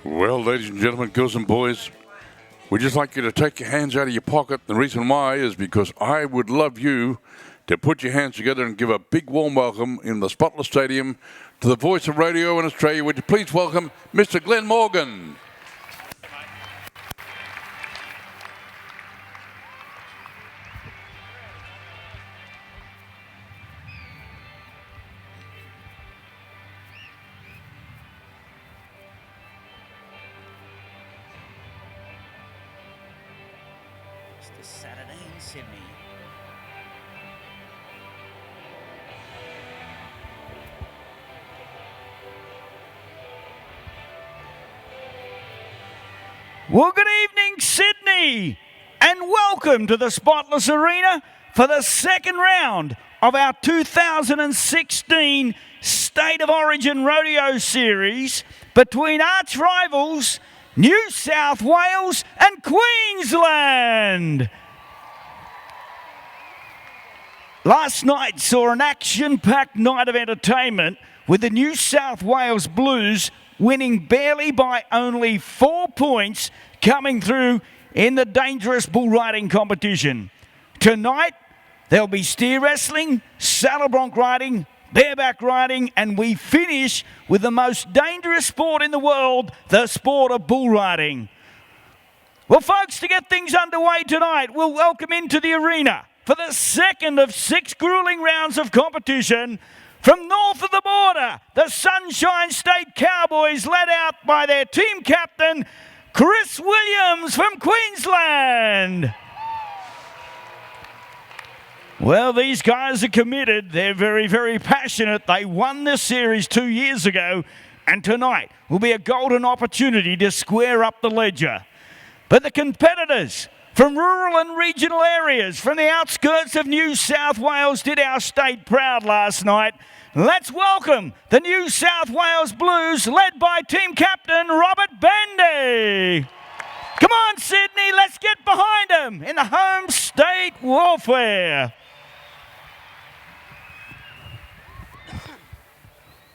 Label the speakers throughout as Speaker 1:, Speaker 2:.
Speaker 1: Well, ladies and gentlemen, girls and boys, we'd just like you to take your hands out of your pocket. The reason why is because I would love you to put your hands together and give a big warm welcome in the Spotless Stadium to the voice of rodeo in Australia. Would you please welcome Mr. Glenn Morgan.
Speaker 2: This Saturday in Sydney. Well, good evening, Sydney, and welcome to the Spotless Arena for the second round of our 2016 State of Origin Rodeo Series between arch rivals New South Wales and Queensland. Last night saw an action-packed night of entertainment with the New South Wales Blues winning barely by only 4 points coming through in the dangerous bull riding competition. Tonight, there'll be steer wrestling, saddle bronc riding, bareback riding, and we finish with the most dangerous sport in the world, the sport of bull riding. Well, folks, to get things underway tonight, we'll welcome into the arena for the second of 6 grueling rounds of competition from north of the border, the Sunshine State Cowboys, led out by their team captain, Chris Williams from Queensland. Well, these guys are committed. They're very, very passionate. They won this series 2 years ago, and tonight will be a golden opportunity to square up the ledger. But the competitors from rural and regional areas, from the outskirts of New South Wales, did our state proud last night. Let's welcome the New South Wales Blues, led by team captain Robert Bendy. Come on, Sydney, let's get behind them in the home state warfare.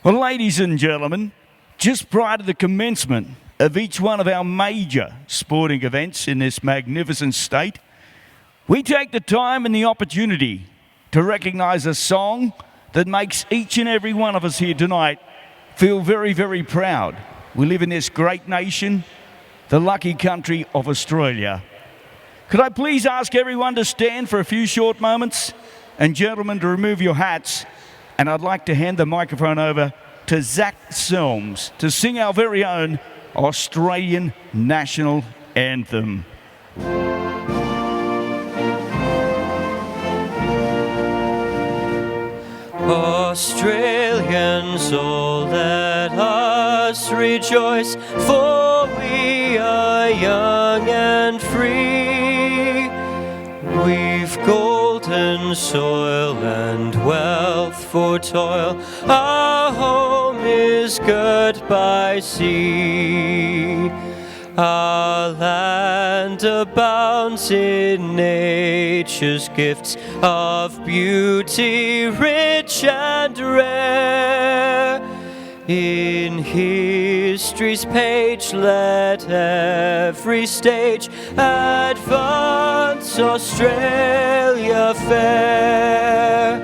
Speaker 2: Well, ladies and gentlemen, just prior to the commencement of each one of our major sporting events in this magnificent state, we take the time and the opportunity to recognise a song that makes each and every one of us here tonight feel very, very proud. We live in this great nation, the lucky country of Australia. Could I please ask everyone to stand for a few short moments, and gentlemen to remove your hats, and I'd like to hand the microphone over to Zach Selms to sing our very own Australian national anthem.
Speaker 3: Australians, all let us rejoice, for we are young and free. We've golden soil and wealth for toil. Our home is good by sea. Our land abounds in nature's gifts of beauty rich and rare. In history's page let every stage advance Australia fair.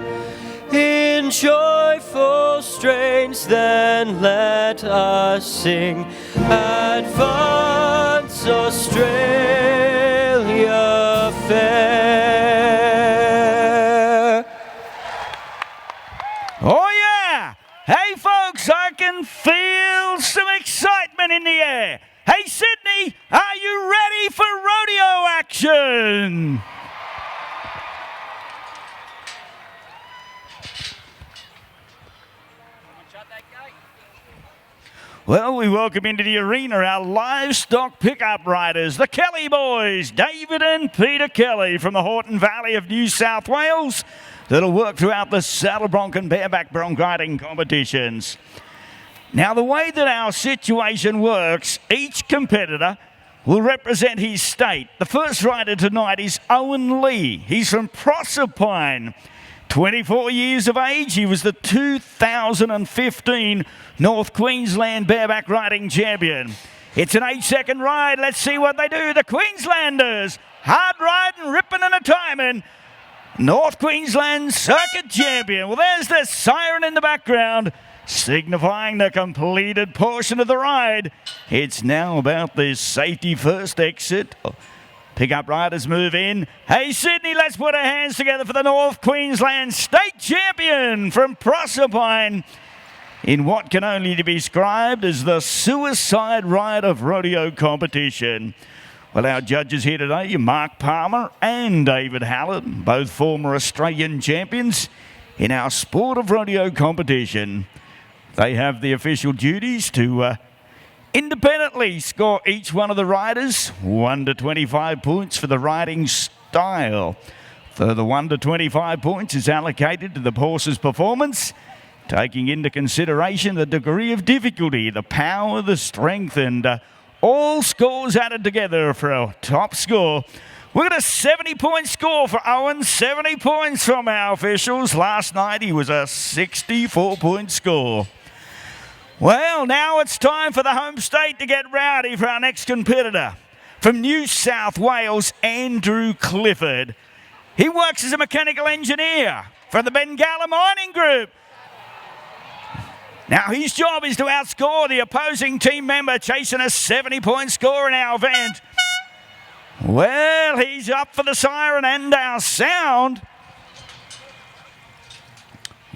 Speaker 3: In joyful strains then let us sing, advance Australia fair.
Speaker 2: Oh yeah! Hey folks, I can feel some excitement in the air. Hey Sydney, are you ready for rodeo action? Well, we welcome into the arena our livestock pickup riders, the Kelly boys, David and Peter Kelly from the Horton Valley of New South Wales, that'll work throughout the saddle bronc and bareback bronc riding competitions. Now, the way that our situation works, each competitor will represent his state. The first rider tonight is Owen Lee. He's from Proserpine. 24 years of age, he was the 2015 North Queensland bareback riding champion. It's an 8-second ride. Let's see what they do. The Queenslanders, hard riding, ripping and a timing. North Queensland Circuit Champion. Well, there's the siren in the background, signifying the completed portion of the ride. It's now about the safety first exit. Pick-up riders move in. Hey, Sydney, let's put our hands together for the North Queensland State Champion from Proserpine in what can only be described as the suicide ride of rodeo competition. Well, our judges here today are Mark Palmer and David Hallett, both former Australian champions in our sport of rodeo competition. They have the official duties to independently score each one of the riders 1 to 25 points for the riding style. Further 1 to 25 points is allocated to the horse's performance, taking into consideration the degree of difficulty, the power, the strength, and all scores added together for a top score. We've got a 70-point score for Owen, 70 points from our officials. Last night he was a 64-point score. Well, now it's time for the home state to get rowdy for our next competitor. From New South Wales, Andrew Clifford. He works as a mechanical engineer for the Bengala Mining Group. Now, his job is to outscore the opposing team member, chasing a 70-point score in our event. Well, he's up for the siren and our sound.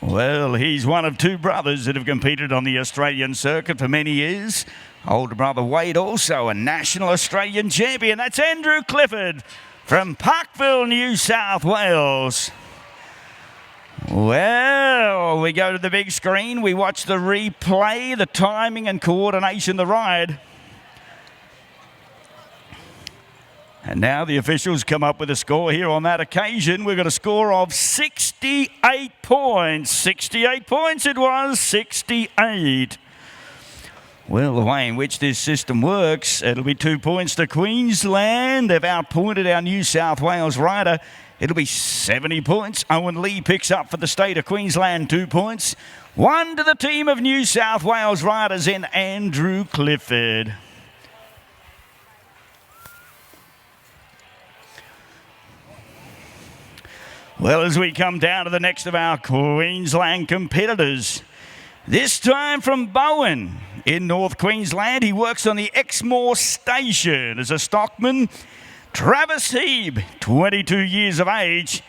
Speaker 2: Well, he's one of two brothers that have competed on the Australian circuit for many years. Older brother Wade, also a national Australian champion. That's Andrew Clifford from Parkville, New South Wales. Well, we go to the big screen. We watch the replay, the timing and coordination of the ride. And now the officials come up with a score here on that occasion. We've got a score of 68 points. 68 points it was, 68. Well, the way in which this system works, it'll be 2 points to Queensland. They've outpointed our New South Wales rider. It'll be 70 points. Owen Lee picks up for the state of Queensland 2 points. 1 to the team of New South Wales riders in Andrew Clifford. Well, as we come down to the next of our Queensland competitors, this time from Bowen in North Queensland, he works on the Exmoor station as a stockman. Travis Heeb, 22 years of age.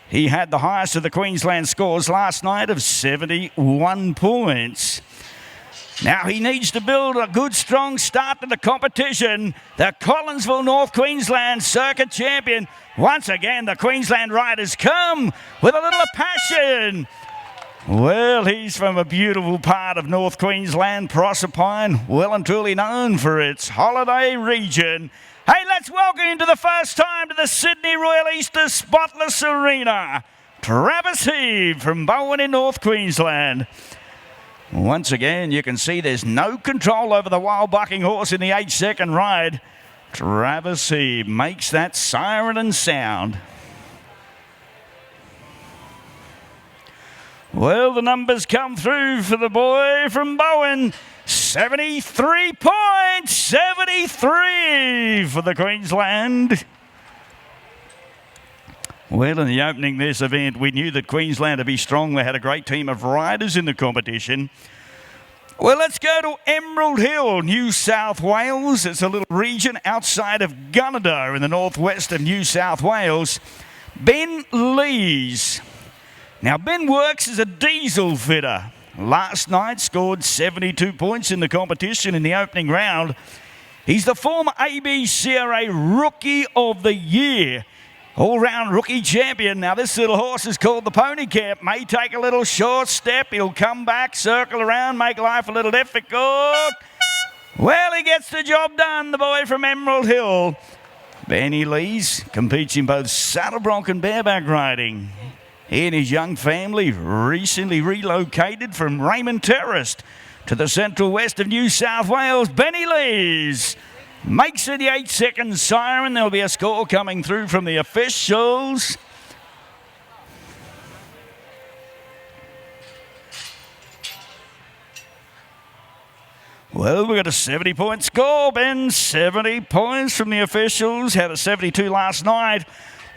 Speaker 2: He had the highest of the Queensland scores last night of 71 points. Now he needs to build a good, strong start to the competition. The Collinsville North Queensland Circuit Champion. Once again, the Queensland riders come with a little passion. Well, he's from a beautiful part of North Queensland, Proserpine, well and truly known for its holiday region. Hey, let's welcome him to the first time to the Sydney Royal Easter Spotless Arena, Travis Heeb from Bowen in North Queensland. Once again, you can see there's no control over the wild bucking horse in the 8-second ride. Travis Heeb makes that siren and sound. Well, the numbers come through for the boy from Bowen. 73 points, 73 for the Queensland. Well, in the opening of this event, we knew that Queensland would be strong. They had a great team of riders in the competition. Well, let's go to Emerald Hill, New South Wales. It's a little region outside of Gunnedah in the northwest of New South Wales. Ben Lees. Now, Ben works as a diesel fitter. Last night scored 72 points in the competition in the opening round. He's the former ABCRA Rookie of the Year. All-round rookie champion. Now, this little horse is called the Pony Cap. May take a little short step. He'll come back, circle around, make life a little difficult. Well, he gets the job done, the boy from Emerald Hill. Benny Lees competes in both saddle bronc and bareback riding. He and his young family recently relocated from Raymond Terrace to the central west of New South Wales. Benny Lees makes it the 8-second siren. There'll be a score coming through from the officials. Well, we got a 70-point score, Ben. 70 points from the officials. Had a 72 last night.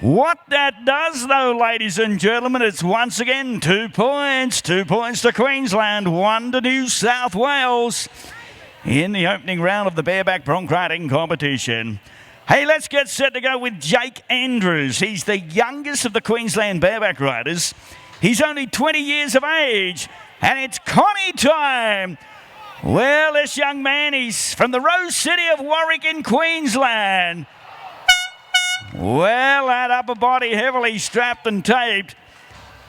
Speaker 2: What that does, though, ladies and gentlemen, it's once again 2 points. 2 points to Queensland, 1 to New South Wales in the opening round of the bareback bronc riding competition. Hey, let's get set to go with Jake Andrews. He's the youngest of the Queensland bareback riders. He's only 20 years of age, and it's Connie time. Well, this young man, he's from the Rose City of Warwick in Queensland. Well, that upper body heavily strapped and taped.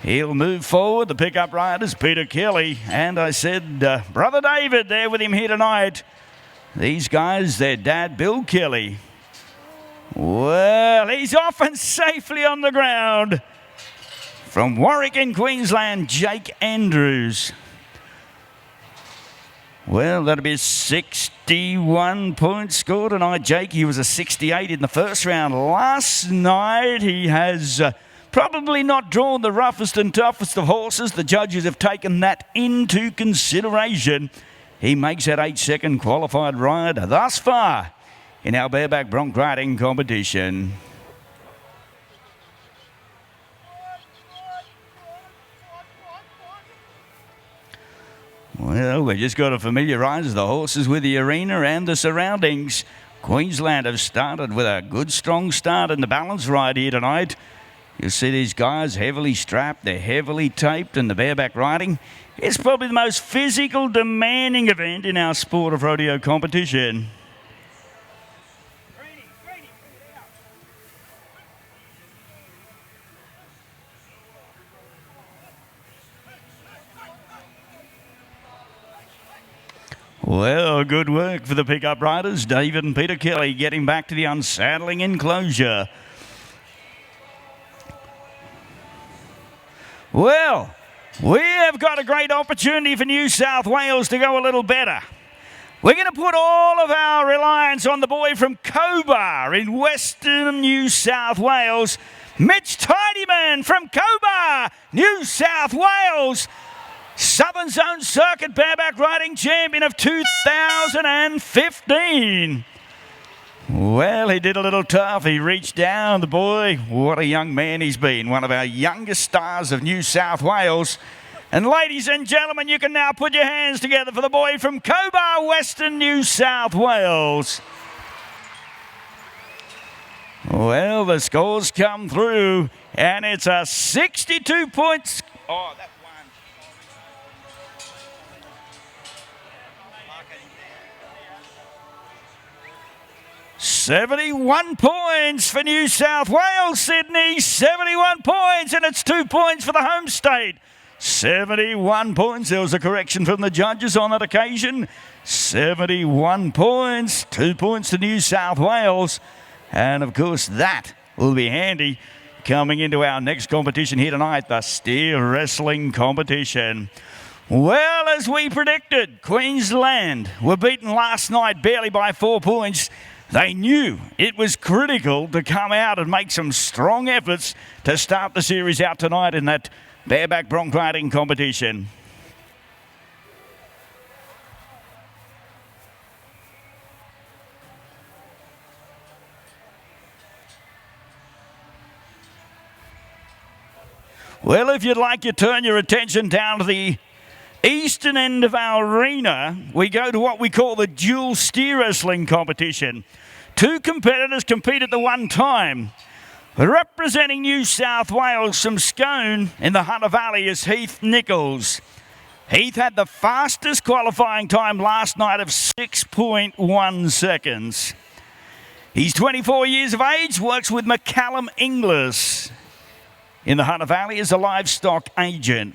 Speaker 2: He'll move forward. The pickup rider's Peter Kelly. And I said, Brother David there with him here tonight. These guys, their dad, Bill Kelly. Well, he's off and safely on the ground. From Warwick in Queensland, Jake Andrews. Well, that'll be a 61-point score tonight, Jake. He was a 68 in the first round last night. He has probably not drawn the roughest and toughest of horses. The judges have taken that into consideration. He makes that 8-second qualified ride thus far in our bareback bronc riding competition. Well, we've just got to familiarise the horses with the arena and the surroundings. Queensland have started with a good, strong start in the balance ride here tonight. You'll see these guys heavily strapped, they're heavily taped, and the bareback riding is probably the most physical, demanding event in our sport of rodeo competition. Well, good work for the pickup riders. David and Peter Kelly getting back to the unsaddling enclosure. Well, we have got a great opportunity for New South Wales to go a little better. We're going to put all of our reliance on the boy from Cobar in Western New South Wales, Mitch Tidyman from Cobar, New South Wales. Southern Zone Circuit bareback riding champion of 2015. Well, he did a little tough. He reached down. The boy, what a young man he's been. One of our youngest stars of New South Wales. And ladies and gentlemen, you can now put your hands together for the boy from Cobar, Western New South Wales. Well, the scores come through, and it's a 62 points. Oh, that 71 points for New South Wales, Sydney. 71 points, and it's 2 points for the home state. 71 points. There was a correction from the judges on that occasion. 71 points. 2 points to New South Wales. And, of course, that will be handy coming into our next competition here tonight, the steer wrestling competition. Well, as we predicted, Queensland were beaten last night barely by 4 points. They knew it was critical to come out and make some strong efforts to start the series out tonight in that bareback bronc riding competition. Well, if you'd like to turn your attention down to the eastern end of our arena, we go to what we call the dual steer wrestling competition. 2 competitors compete at the one time. Representing New South Wales from Scone in the Hunter Valley is Heath Nichols. Heath had the fastest qualifying time last night of 6.1 seconds. He's 24 years of age, works with McCallum Inglis in the Hunter Valley as a livestock agent.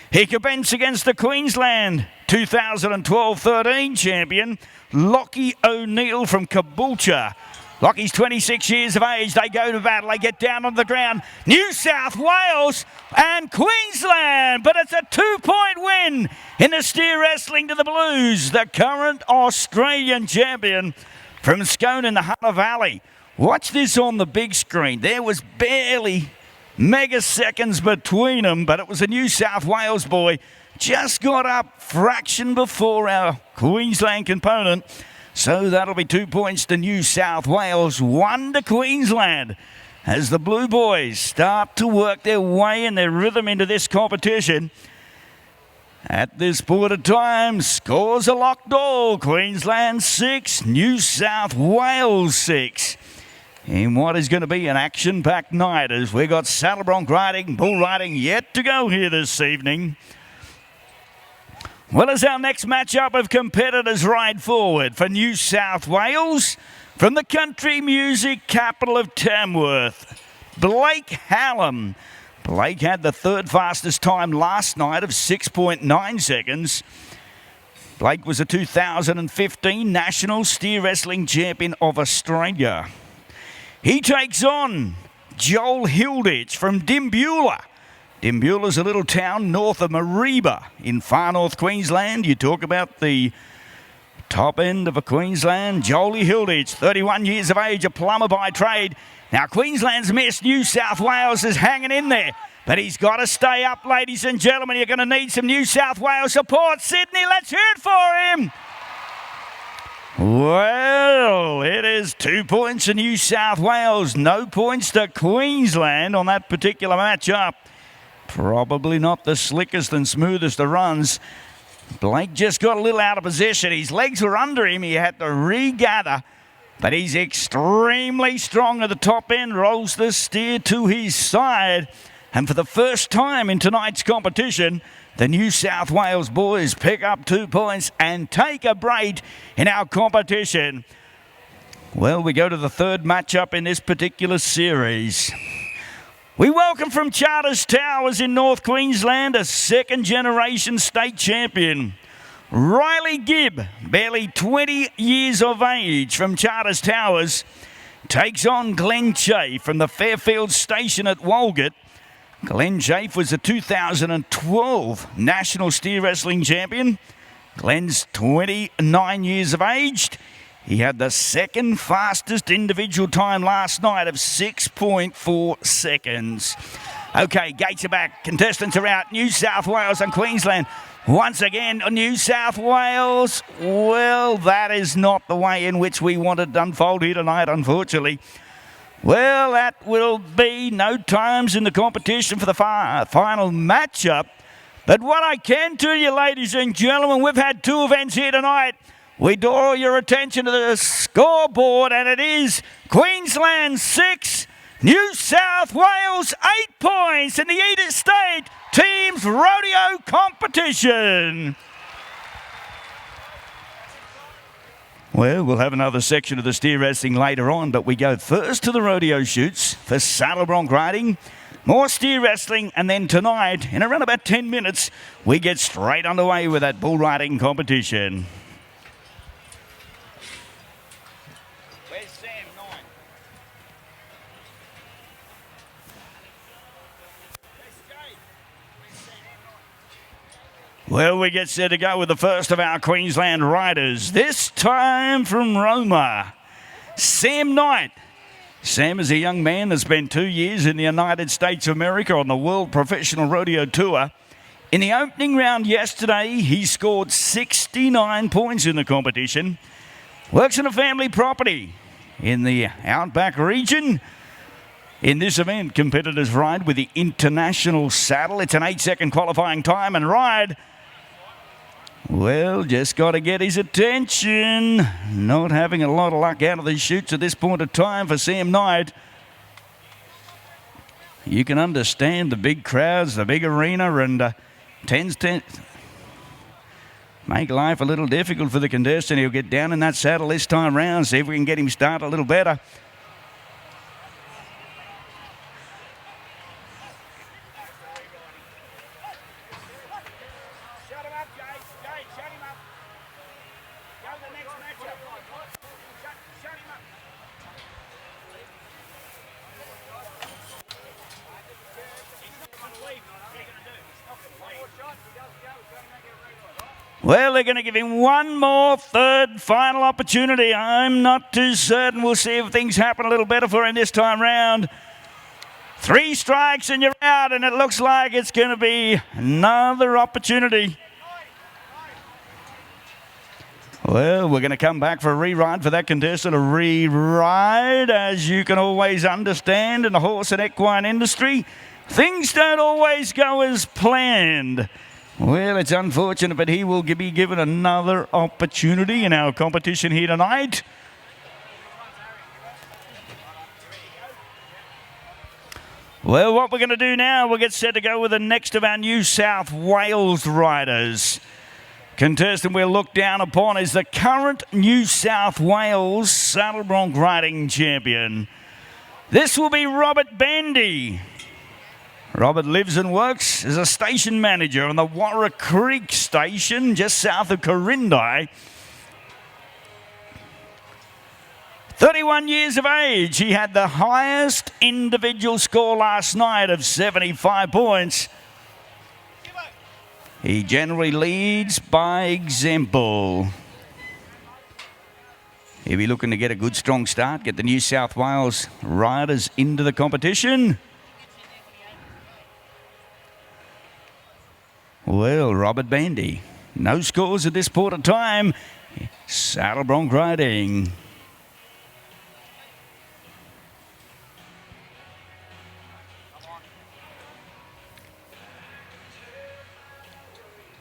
Speaker 2: He competes against the Queensland 2012-13 champion, Lockie O'Neill from Caboolture. Lockie's 26 years of age. They go to battle. They get down on the ground. New South Wales and Queensland. But it's a 2-point win in the steer wrestling to the Blues, the current Australian champion from Scone in the Hunter Valley. Watch this on the big screen. There was barely megaseconds between them, but it was a New South Wales boy just got up fraction before our Queensland component. So that'll be 2 points to New South Wales, 1 to Queensland, as the Blue Boys start to work their way and their rhythm into this competition. At this point of time, scores are locked all. Queensland 6, New South Wales 6. In what is going to be an action-packed night, as we've got saddle bronc riding, bull riding yet to go here this evening. Well, as our next matchup of competitors ride forward for New South Wales, from the country music capital of Tamworth, Blake Hallam. Blake had the third fastest time last night of 6.9 seconds. Blake was a 2015 National Steer Wrestling Champion of Australia. He takes on Joel Hilditch from Dimbula. Dimbula's a little town north of Mareeba in far north Queensland. You talk about the top end of a Queensland. Joel Hilditch, 31 years of age, a plumber by trade. Now Queensland's missed. New South Wales is hanging in there. But he's got to stay up, ladies and gentlemen. You're going to need some New South Wales support. Sydney, let's hear it for him. Well, it is 2 points to New South Wales. No points to Queensland on that particular matchup. Probably not the slickest and smoothest of runs. Blake just got a little out of position. His legs were under him. He had to regather. But he's extremely strong at the top end. Rolls the steer to his side. And for the first time in tonight's competition, the New South Wales boys pick up 2 points and take a break in our competition. Well, we go to the third matchup in this particular series. We welcome from Charters Towers in North Queensland a second-generation state champion. Riley Gibb, barely 20 years of age from Charters Towers, takes on Glenn Chafe from the Fairfield Station at Walgett. Glenn Chafe was a 2012 National Steer Wrestling Champion. Glenn's 29 years of age. He had the second fastest individual time last night of 6.4 seconds. Okay, gates are back. Contestants are out. New South Wales and Queensland. Once again, New South Wales. Well, that is not the way in which we wanted to unfold here tonight, unfortunately. Well, that will be no times in the competition for the final matchup. But what I can tell you, ladies and gentlemen, we've had 2 events here tonight. We draw your attention to the scoreboard, and it is Queensland 6, New South Wales 8 points in the Interstate Teams Rodeo competition. Well, we'll have another section of the steer wrestling later on, but we go first to the rodeo shoots for saddle bronc riding, more steer wrestling, and then tonight, in around about 10 minutes, we get straight underway with that bull riding competition. Where's Sam 9? Well, we get set to go with the first of our Queensland riders, this time from Roma, Sam Knight. Sam is a young man that's spent 2 years in the United States of America on the World Professional Rodeo Tour. In the opening round yesterday, he scored 69 points in the competition. Works in a family property in the Outback region. In this event, competitors ride with the International Saddle. It's an 8-second qualifying time and ride. Well, just got to get his attention. Not having a lot of luck out of these shoots at this point of time for Sam Knight. You can understand the big crowds, the big arena, and tends to make life a little difficult for the contestant. He'll get down in that saddle this time round, see if we can get him started a little better. Well, they're going to give him one more third final opportunity. I'm not too certain. We'll see if things happen a little better for him this time round. 3 strikes and you're out, and it looks like it's going to be another opportunity. Well, we're going to come back for a re-ride for that contestant. A re-ride, as you can always understand in the horse and equine industry, things don't always go as planned. Well, it's unfortunate, but he will be given another opportunity in our competition here tonight. Well, what we're going to do now, we'll get set to go with the next of our New South Wales riders. Contestant we'll look down upon is the current New South Wales saddle bronc riding champion. This will be Robert Bandy. Robert lives and works as a station manager on the Warwick Creek station just south of Corindi. 31 years of age. He had the highest individual score last night of 75 points. He generally leads by example. He'll be looking to get a good strong start, get the New South Wales riders into the competition. Well, Robert Bandy, no scores at this point of time. Saddle bronc riding.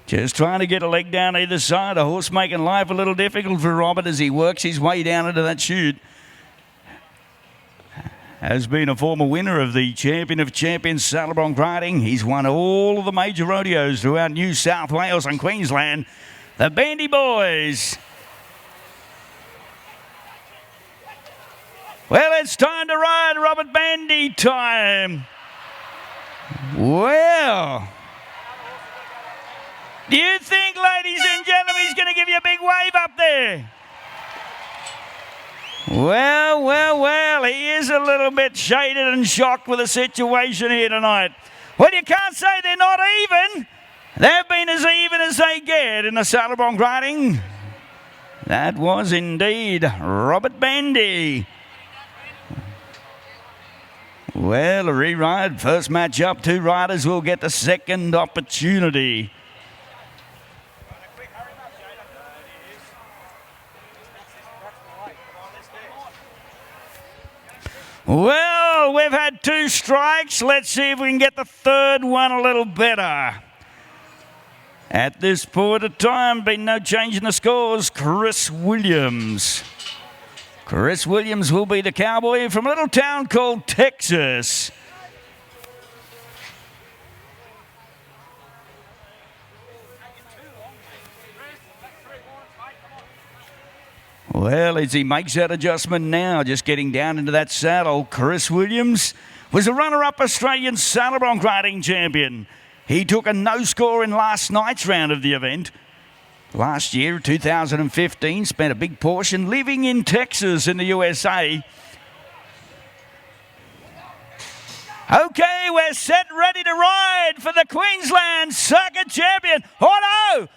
Speaker 2: Just trying to get a leg down either side. A horse making life a little difficult for Robert as he works his way down into that chute. Has been a former winner of the Champion of Champions saddle bronc riding. He's won all of the major rodeos throughout New South Wales and Queensland. The Bandy Boys. Well, it's time to ride. Robert Bandy time. Well, do you think, ladies and gentlemen, he's going to give you a big wave up there? Well, he is a little bit shaded and shocked with the situation here tonight. Well, you can't say they're not even. They've been as even as they get in the saddle bronc riding. That was indeed Robert Bandy. Well, a re-ride. First match up, 2 riders will get the second opportunity. Well, we've had 2 strikes. Let's see if we can get the third one a little better. At this point of time, been no change in the scores. Chris Williams. Chris Williams will be the cowboy from a little town called Texas. Well, as he makes that adjustment now, just getting down into that saddle, Chris Williams was a runner-up Australian saddle bronc riding champion. He took a no score in last night's round of the event. Last year, 2015, spent a big portion living in Texas in the USA. Okay, we're set, ready to ride for the Queensland Circuit Champion. Oh no!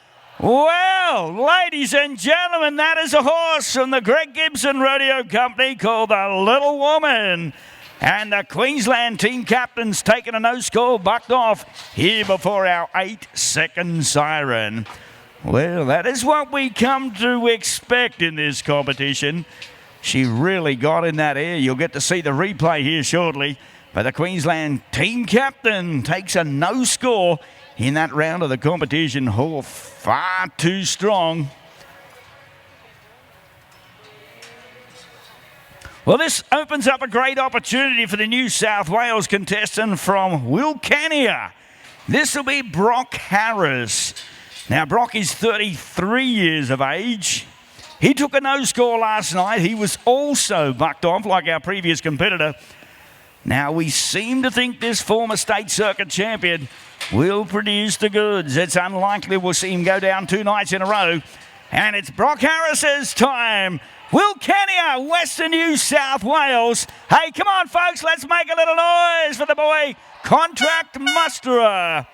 Speaker 2: Well, ladies and gentlemen, that is a horse from the Greg Gibson Rodeo Company called the Little Woman. And the Queensland team captain's taken a no score, bucked off here before our 8-second siren. Well, that is what we come to expect in this competition. She really got in that air. You'll get to see the replay here shortly. But the Queensland team captain takes a no score in that round of the competition. Oh, far too strong. Well, this opens up a great opportunity for the New South Wales contestant from Wilcannia. This will be Brock Harris. Now, Brock is 33 years of age. He took a no score last night. He was also bucked off like our previous competitor. Now, we seem to think this former state circuit champion will produce the goods. It's unlikely we'll see him go down 2 nights in a row. And it's Brock Harris's time. Wilcannia, Western New South Wales. Hey, come on, folks, let's make a little noise for the boy, Contract Musterer.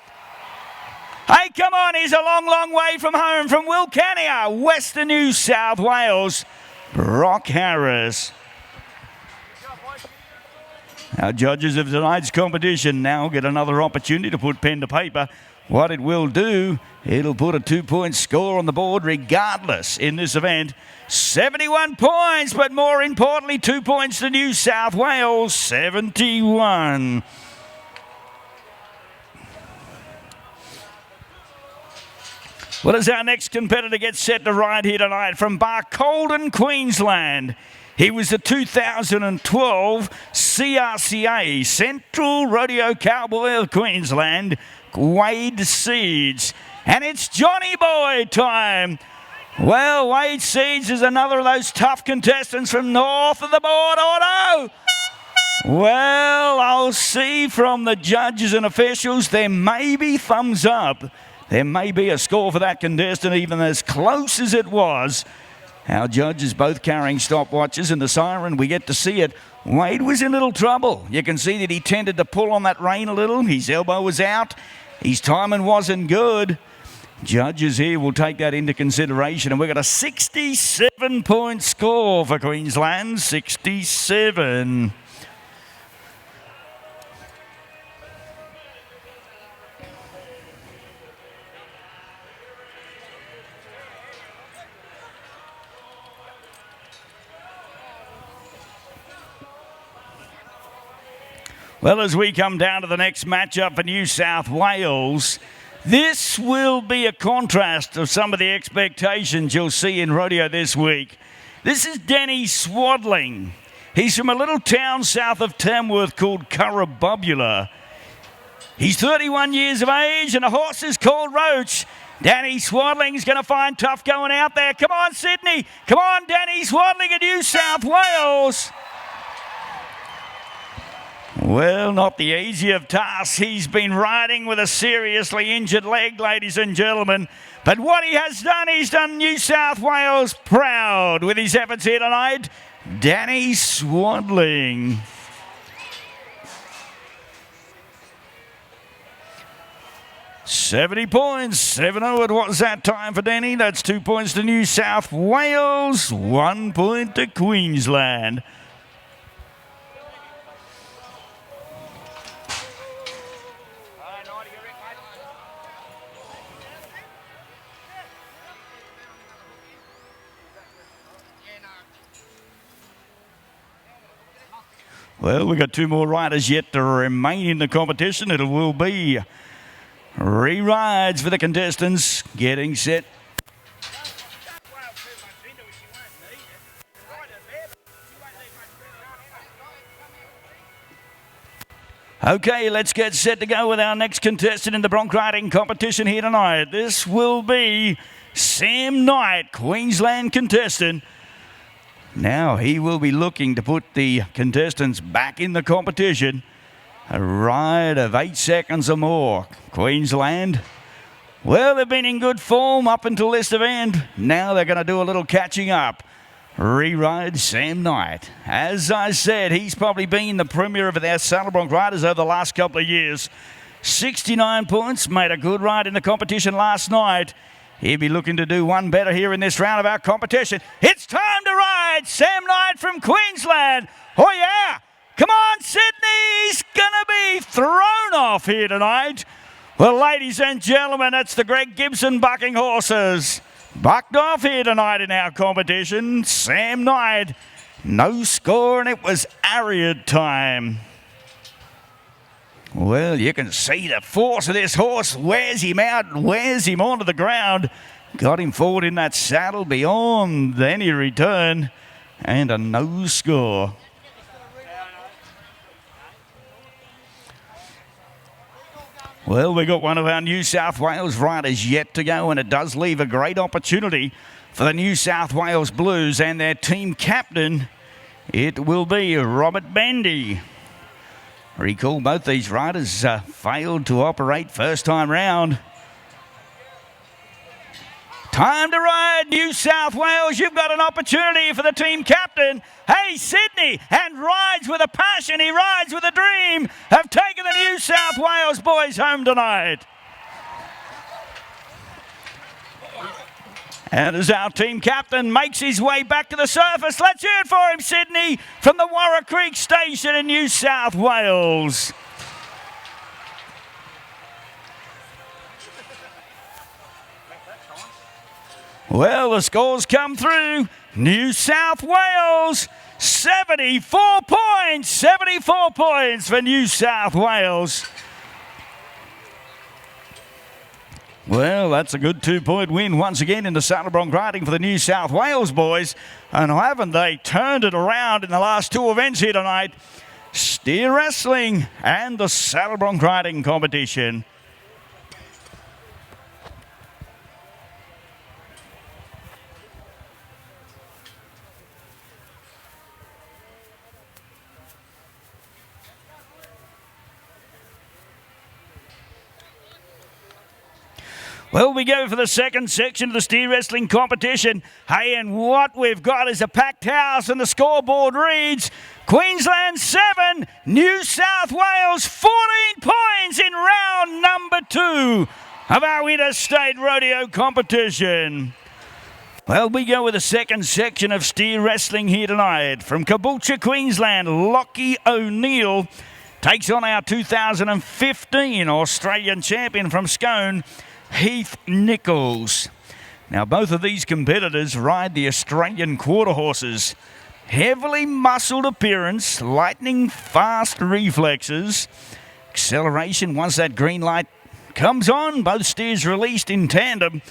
Speaker 2: Hey, come on, he's a long, long way from home from Wilcannia, Western New South Wales, Brock Harris. Our judges of tonight's competition now get another opportunity to put pen to paper. What it will do, it'll put a 2-point score on the board regardless in this event. 71 points, but more importantly, 2 points to New South Wales, 71. Well, as our next competitor gets set to ride here tonight from Barcaldine, Queensland, he was the 2012 CRCA Central Rodeo Cowboy of Queensland, Wade Seeds. And it's Johnny Boy time. Well, Wade Seeds is another of those tough contestants from north of the board. Oh, no! Well, I'll see from the judges and officials there may be thumbs up. There may be a score for that contestant, even as close as it was. Our judges both carrying stopwatches and the siren, we get to see it. Wade was in little trouble. You can see that he tended to pull on that rein a little. His elbow was out. His timing wasn't good. Judges here will take that into consideration, and we've got a 67-point score for Queensland, 67. Well, as we come down to the next matchup for New South Wales, this will be a contrast of some of the expectations you'll see in rodeo this week. This is Denny Swaddling. He's from a little town south of Tamworth called Currabubula. He's 31 years of age and the horse is called Roach. Danny Swaddling's going to find tough going out there. Come on, Sydney. Come on, Danny Swaddling of New South Wales. Well, not the easy of tasks. He's been riding with a seriously injured leg, ladies and gentlemen. But what he has done, he's done New South Wales proud with his efforts here tonight. Danny Swaddling. $70 points, 7-0 at what's that time for Danny? That's 2 points to New South Wales, 1 point to Queensland. Well, we've got 2 more riders yet to remain in the competition. It will be re-rides for the contestants getting set. Okay, let's get set to go with our next contestant in the bronc riding competition here tonight. This will be Sam Knight, Queensland contestant. Now he will be looking to put the contestants back in the competition. A ride of 8 seconds or more. Queensland, well, they've been in good form up until this event. Now they're going to do a little catching up. Re-ride Sam Knight. As I said, he's probably been the premier of their saddle bronc riders over the last couple of years. 69 points, made a good ride in the competition last night. He'll be looking to do one better here in this round of our competition. It's time to ride Sam Knight from Queensland. Oh, yeah. Come on, Sydney. He's going to be thrown off here tonight. Well, ladies and gentlemen, that's the Greg Gibson bucking horses. Bucked off here tonight in our competition. Sam Knight. No score, and it was Ariad time. Well, you can see the force of this horse. Wears him out and wears him onto the ground. Got him forward in that saddle beyond any return. And a no score. Well, we got one of our New South Wales riders yet to go, and it does leave a great opportunity for the New South Wales Blues and their team captain. It will be Robert Bendy. Recall both these riders failed to operate first time round. Time to ride New South Wales. You've got an opportunity for the team captain. Hey, Sydney, and rides with a passion. He rides with a dream. Have taken the New South Wales boys home tonight. And as our team captain makes his way back to the surface, let's hear it for him, Sydney, from the Warra Creek Station in New South Wales. Well, the scores come through. New South Wales, 74 points. 74 points for New South Wales. Well, that's a good 2-point win once again in the saddle bronc riding for the New South Wales boys. And haven't they turned it around in the last two events here tonight? Steer wrestling and the saddle bronc riding competition. Well, we go for the second section of the steer wrestling competition. Hey, and what we've got is a packed house, and the scoreboard reads Queensland 7, New South Wales 14 points in round number 2 of our interstate rodeo competition. Well, we go with the second section of steer wrestling here tonight. From Caboolture, Queensland, Lockie O'Neill takes on our 2015 Australian champion from Scone, Heath Nichols. Now, both of these competitors ride the Australian quarter horses. Heavily muscled appearance, lightning fast reflexes, acceleration once that green light comes on. Both steers released in tandem.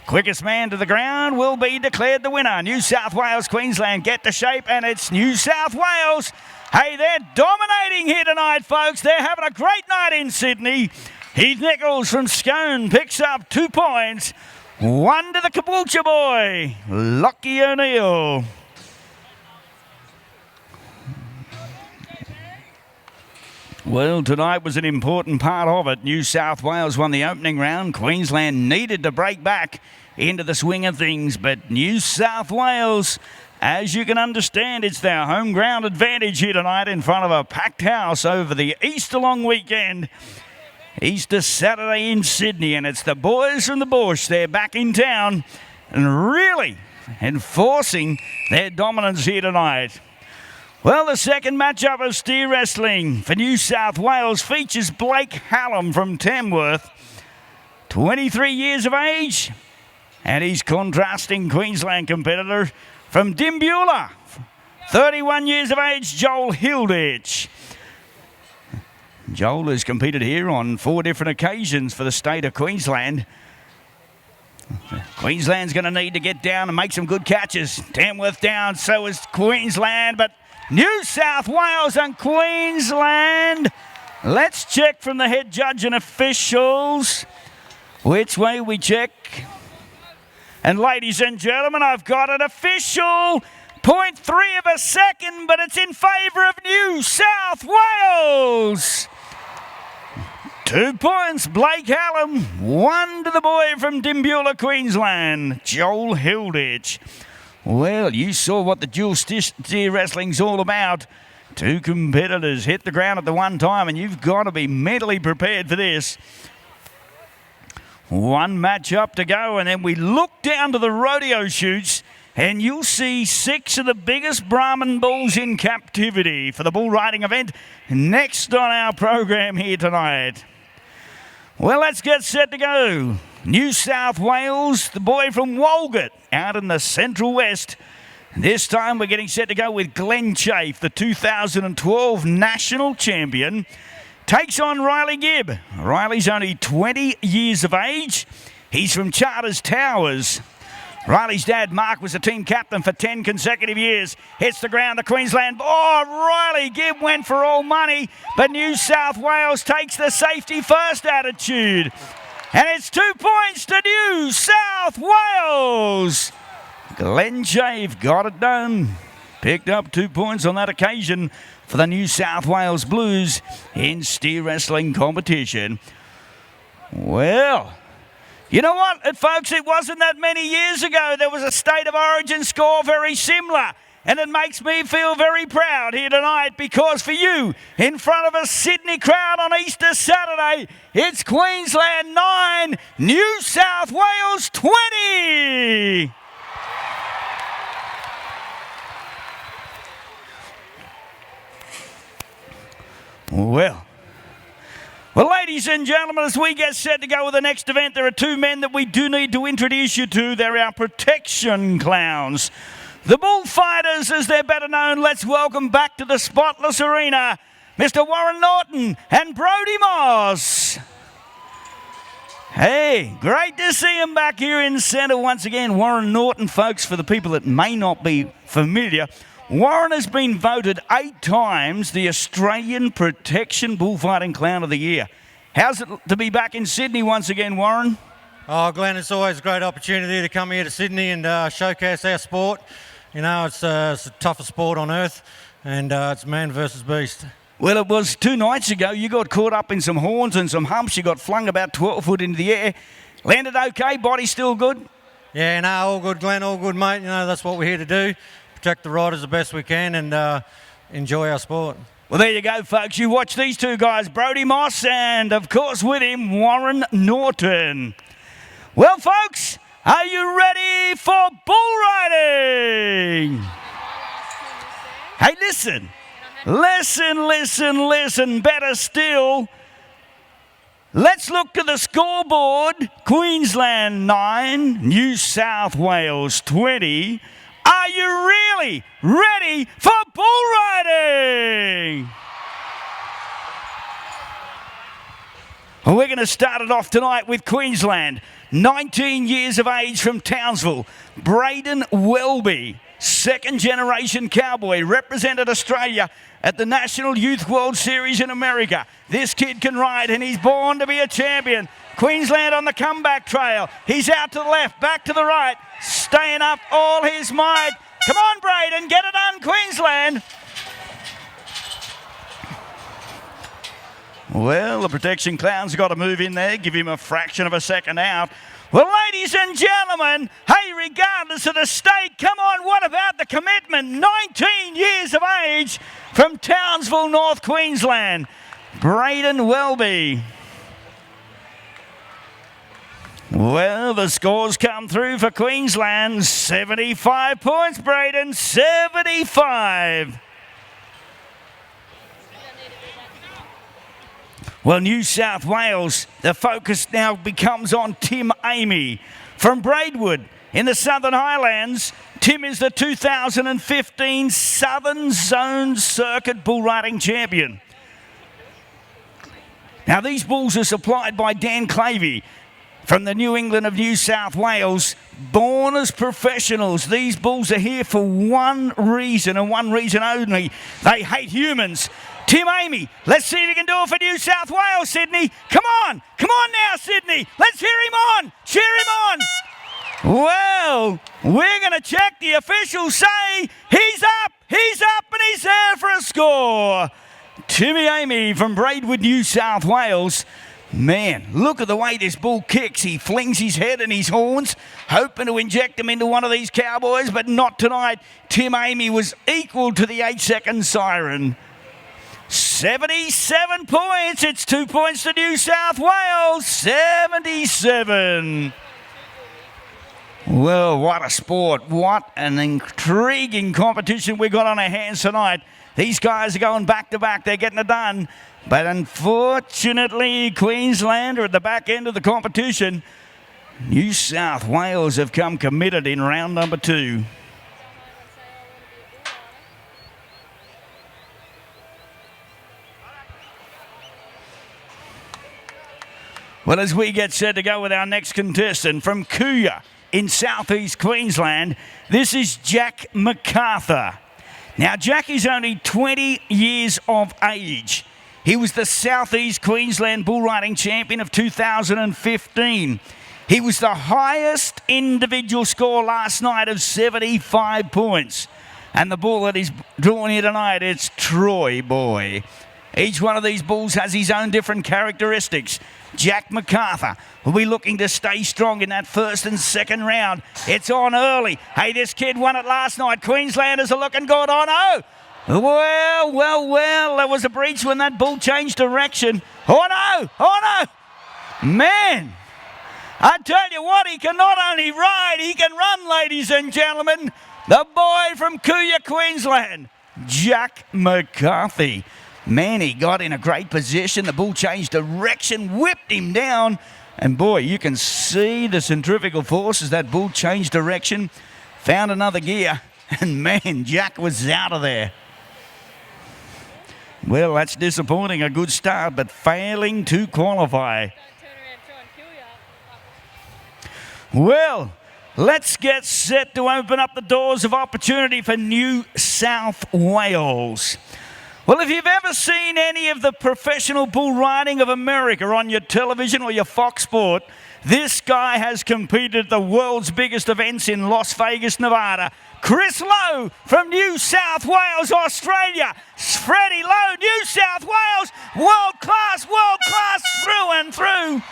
Speaker 2: Quickest man to the ground will be declared the winner. New South Wales, Queensland get to shape, and it's New South Wales. Hey, they're dominating here tonight, folks. They're having a great night in Sydney. Heath Nichols from Scone picks up 2 points. 1 to the Caboolture boy, Lockie O'Neill. Well, tonight was an important part of it. New South Wales won the opening round. Queensland needed to break back into the swing of things, but New South Wales, as you can understand, it's their home ground advantage here tonight in front of a packed house over the Easter long weekend. Easter Saturday in Sydney, and it's the boys from the bush. They're back in town and really enforcing their dominance here tonight. Well, the second matchup of steer wrestling for New South Wales features Blake Hallam from Tamworth, 23 years of age, and he's contrasting Queensland competitor from Dimbula, 31 years of age, Joel Hilditch. Joel has competed here on 4 different occasions for the state of Queensland. Queensland's going to need to get down and make some good catches. Tamworth down, so is Queensland, but New South Wales and Queensland. Let's check from the head judge and officials which way we check. And ladies and gentlemen, I've got an official 0.3 of a second, but it's in favour of New South Wales. 2 points, Blake Hallam. 1 to the boy from Dimbula, Queensland, Joel Hilditch. Well, you saw what the dual steer wrestling's all about. 2 competitors hit the ground at the one time, and you've got to be mentally prepared for this. 1 match up to go, and then we look down to the rodeo chutes, and you'll see 6 of the biggest Brahman bulls in captivity for the bull riding event next on our program here tonight. Well, let's get set to go. New South Wales, the boy from Walgett, out in the Central West. This time we're getting set to go with Glenn Chafe, the 2012 national champion. Takes on Riley Gibb. Riley's only 20 years of age. He's from Charters Towers. Riley's dad, Mark, was the team captain for 10 consecutive years. Hits the ground, the Queensland. Oh, Riley Gibb went for all money, but New South Wales takes the safety first attitude. And it's 2 points to New South Wales. Glenn Chafe got it done. Picked up 2 points on that occasion for the New South Wales Blues in steer wrestling competition. Well, you know what, folks? It wasn't that many years ago there was a State of Origin score very similar. And it makes me feel very proud here tonight because for you, in front of a Sydney crowd on Easter Saturday, it's Queensland 9, New South Wales 20. Well, ladies and gentlemen, as we get set to go with the next event, there are two men that we do need to introduce you to. They're our protection clowns. The bullfighters, as they're better known. Let's welcome back to the Spotless Arena, Mr. Warren Norton and Brodie Moss. Hey, great to see him back here in centre once again. Warren Norton, folks, for the people that may not be familiar, Warren has been voted 8 times the Australian Protection Bullfighting Clown of the Year. How's it to be back in Sydney once again, Warren?
Speaker 4: Oh, Glenn, it's always a great opportunity to come here to Sydney and showcase our sport. You know, it's the toughest sport on earth, and it's man versus beast.
Speaker 2: Well, it was 2 nights ago. You got caught up in some horns and some humps. You got flung about 12 foot into the air. Landed okay? Body still good?
Speaker 4: Yeah, no, all good, Glenn, all good, mate. You know, that's what we're here to do. Protect the riders the best we can and enjoy our sport.
Speaker 2: Well, there you go, folks. You watch these two guys, Brodie Moss and, of course, with him, Warren Norton. Well, folks, are you ready for bull riding? Hey, listen. Listen. Better still. Let's look to the scoreboard. Queensland 9, New South Wales 20. Are you really ready for bull riding? Well, we're going to start it off tonight with Queensland. 19 years of age from Townsville, Braden Welby, second-generation cowboy, represented Australia at the National Youth World Series in America. This kid can ride, and he's born to be a champion. Queensland on the comeback trail. He's out to the left, back to the right, staying up all his might. Come on, Braden, get it on, Queensland. Well, the protection clown's got to move in there, give him a fraction of a second out. Well, ladies and gentlemen, hey, regardless of the state, come on, what about the commitment? 19 years of age from Townsville, North Queensland, Braden Welby. Well, the scores come through for Queensland. 75 points, Braden, 75. Well, New South Wales, the focus now becomes on Tim Amy. From Braidwood in the Southern Highlands, Tim is the 2015 Southern Zone Circuit Bull Riding Champion. Now, these bulls are supplied by Dan Clavey from the New England of New South Wales, born as professionals. These bulls are here for one reason and one reason only. They hate humans. Tim Amy, let's see if he can do it for New South Wales, Sydney. Come on now, Sydney. Let's hear him on, cheer him on. Well, we're going to check. The officials say he's up, and he's there for a score. Timmy Amy from Braidwood, New South Wales. Man, look at the way this bull kicks. He flings his head and his horns, hoping to inject him into one of these cowboys, but not tonight. Tim Amy was equal to the 8-second siren. 77 points. It's 2 points to New South Wales. 77. Well, what a sport. What an intriguing competition we got on our hands tonight. These guys are going back to back. They're getting it done. But unfortunately, Queensland are at the back end of the competition. New South Wales have come committed in round number 2. Well, as we get set to go with our next contestant from Cooya in southeast Queensland, this is Jack MacArthur. Now, Jack is only 20 years of age. He was the Southeast Queensland Bull Riding Champion of 2015. He was the highest individual score last night of 75 points. And the bull that he's drawn here tonight, it's Troy Boy. Each one of these bulls has his own different characteristics. Jack MacArthur will be looking to stay strong in that first and second round. It's on early. Hey, this kid won it last night. Queenslanders are looking good. Oh, no. Well, there was a breach when that bull changed direction. Oh, no. Man, I tell you what, he can not only ride, he can run, ladies and gentlemen. The boy from Cooya, Queensland, Jack McCarthy. Man, he got in a great position. The bull changed direction, whipped him down. And boy, you can see the centrifugal force as that bull changed direction, found another gear. And man, Jack was out of there. Well, that's disappointing. A good start, but failing to qualify. Well, let's get set to open up the doors of opportunity for New South Wales. Well, if you've ever seen any of the professional bull riding of America on your television or your Fox Sport, this guy has competed at the world's biggest events in Las Vegas, Nevada. Chris Lowe from New South Wales, Australia. Freddie Lowe, New South Wales, world class through and through.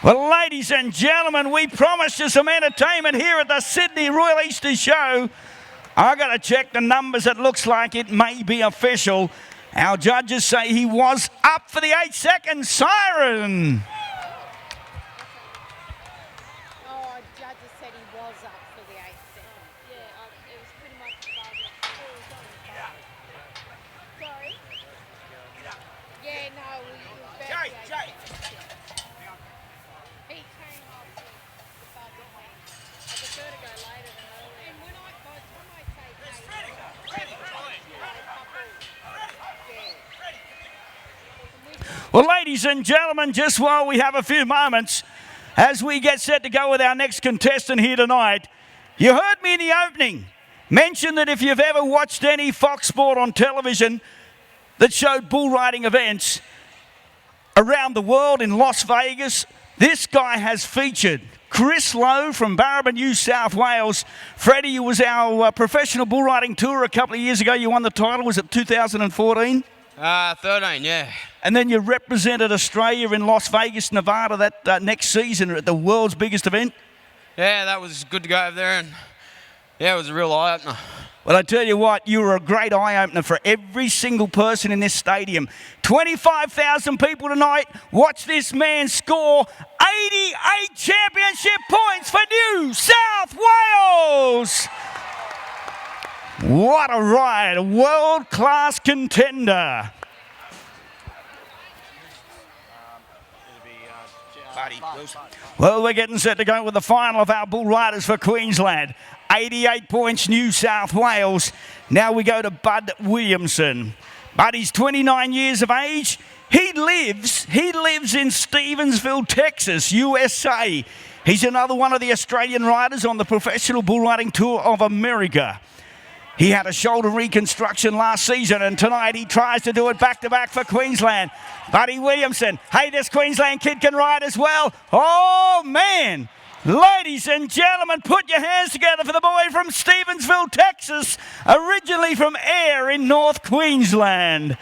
Speaker 2: Well, ladies and gentlemen, we promised you some entertainment here at the Sydney Royal Easter Show. I got to check the numbers. It looks like it may be official. Our judges say he was up for the 8-second siren.
Speaker 5: Oh, judges said he was up for the 8 seconds. Yeah, it was pretty much above it. Sorry? Yeah, no, we were very
Speaker 2: Jay.
Speaker 5: He came up with the buzzer when I prefer to go later than earlier. And when by the time I say
Speaker 2: Well, ladies and gentlemen, just while we have a few moments, as we get set to go with our next contestant here tonight, you heard me in the opening mention that if you've ever watched any Fox Sport on television that showed bull riding events around the world in Las Vegas, this guy has featured. Chris Lowe from Bareback, New South Wales. Freddie, you was our professional bull riding tour a couple of years ago. You won the title. Was it 2014?
Speaker 3: 13, yeah.
Speaker 2: And then you represented Australia in Las Vegas, Nevada that next season at the world's biggest event.
Speaker 3: Yeah, that was good to go over there, and yeah, it was a real eye-opener.
Speaker 2: Well, I tell you what, you were a great eye-opener for every single person in this stadium. 25,000 people tonight. Watch this man score 88 championship points for New South Wales. What a ride, a world-class contender. Well, we're getting set to go with the final of our bull riders for Queensland. 88 points, New South Wales. Now we go to Bud Williamson. Buddy's 29 years of age. He lives in Stevensville, Texas, USA. He's another one of the Australian riders on the Professional Bull Riding Tour of America. He had a shoulder reconstruction last season, and tonight he tries to do it back-to-back for Queensland. Buddy Williamson, hey, this Queensland kid can ride as well. Oh, man. Ladies and gentlemen, put your hands together for the boy from Stevensville, Texas, originally from Ayr in North Queensland.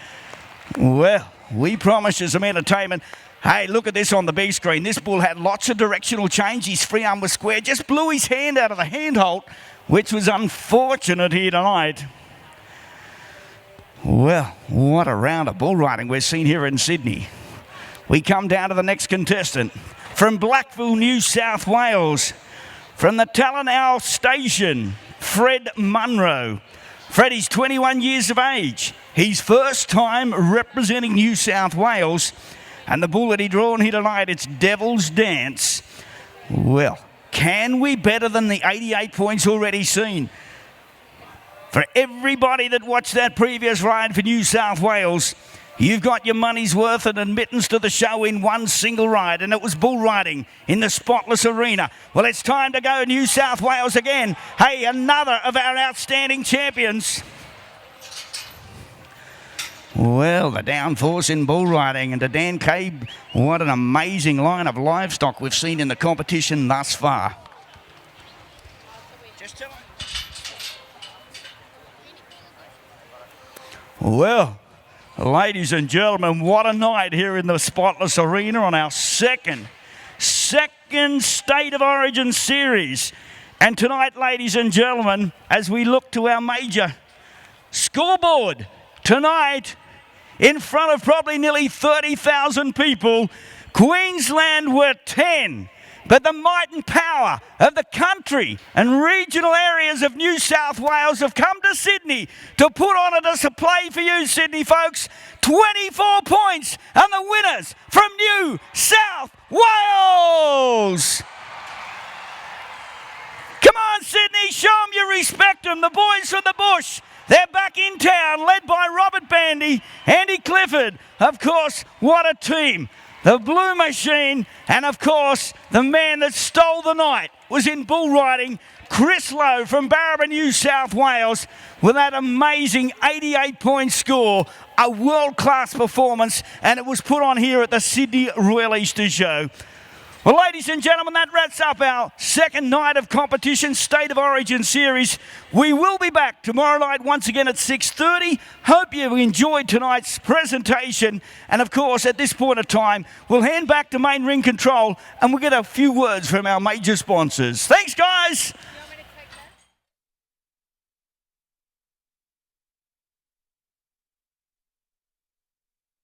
Speaker 2: Well, we promised you some entertainment. Hey, look at this on the big screen. This bull had lots of directional change. His free arm was square. Just blew his hand out of the handhold, which was unfortunate here tonight. Well, what a round of bull riding we've seen here in Sydney. We come down to the next contestant. From Blackville, New South Wales, from the Talanow Station, Fred Munro. Freddie's 21 years of age. He's first time representing New South Wales. And the bull that he drawn here tonight, it's Devil's Dance. Well, can we better than the 88 points already seen? For everybody that watched that previous ride for New South Wales, you've got your money's worth and admittance to the show in one single ride, and it was bull riding in the Spotless Arena. Well, it's time to go New South Wales again. Hey, another of our outstanding champions. Well, the downforce in bull riding, and to Dan Cabe, what an amazing line of livestock we've seen in the competition thus far. Just tell him. Well, ladies and gentlemen, what a night here in the Spotless Arena on our second State of Origin series. And tonight, ladies and gentlemen, as we look to our major scoreboard, tonight, in front of probably nearly 30,000 people, Queensland were 10, but the might and power of the country and regional areas of New South Wales have come to Sydney to put on a display for you, Sydney folks. 24 points, and the winners from New South Wales. Come on, Sydney, show them you respect them. The boys from the bush, they're back in town, led by Robert Bandy, Andy Clifford. Of course, what a team. The Blue Machine, and of course, the man that stole the night was in bull riding, Chris Lowe from Bareback, New South Wales, with that amazing 88-point score, a world-class performance, and it was put on here at the Sydney Royal Easter Show. Well, ladies and gentlemen, that wraps up our second night of competition, State of Origin series. We will be back tomorrow night once again at 6:30. Hope you enjoyed tonight's presentation. And of course, at this point of time, we'll hand back to main ring control and we'll get a few words from our major sponsors. Thanks, guys.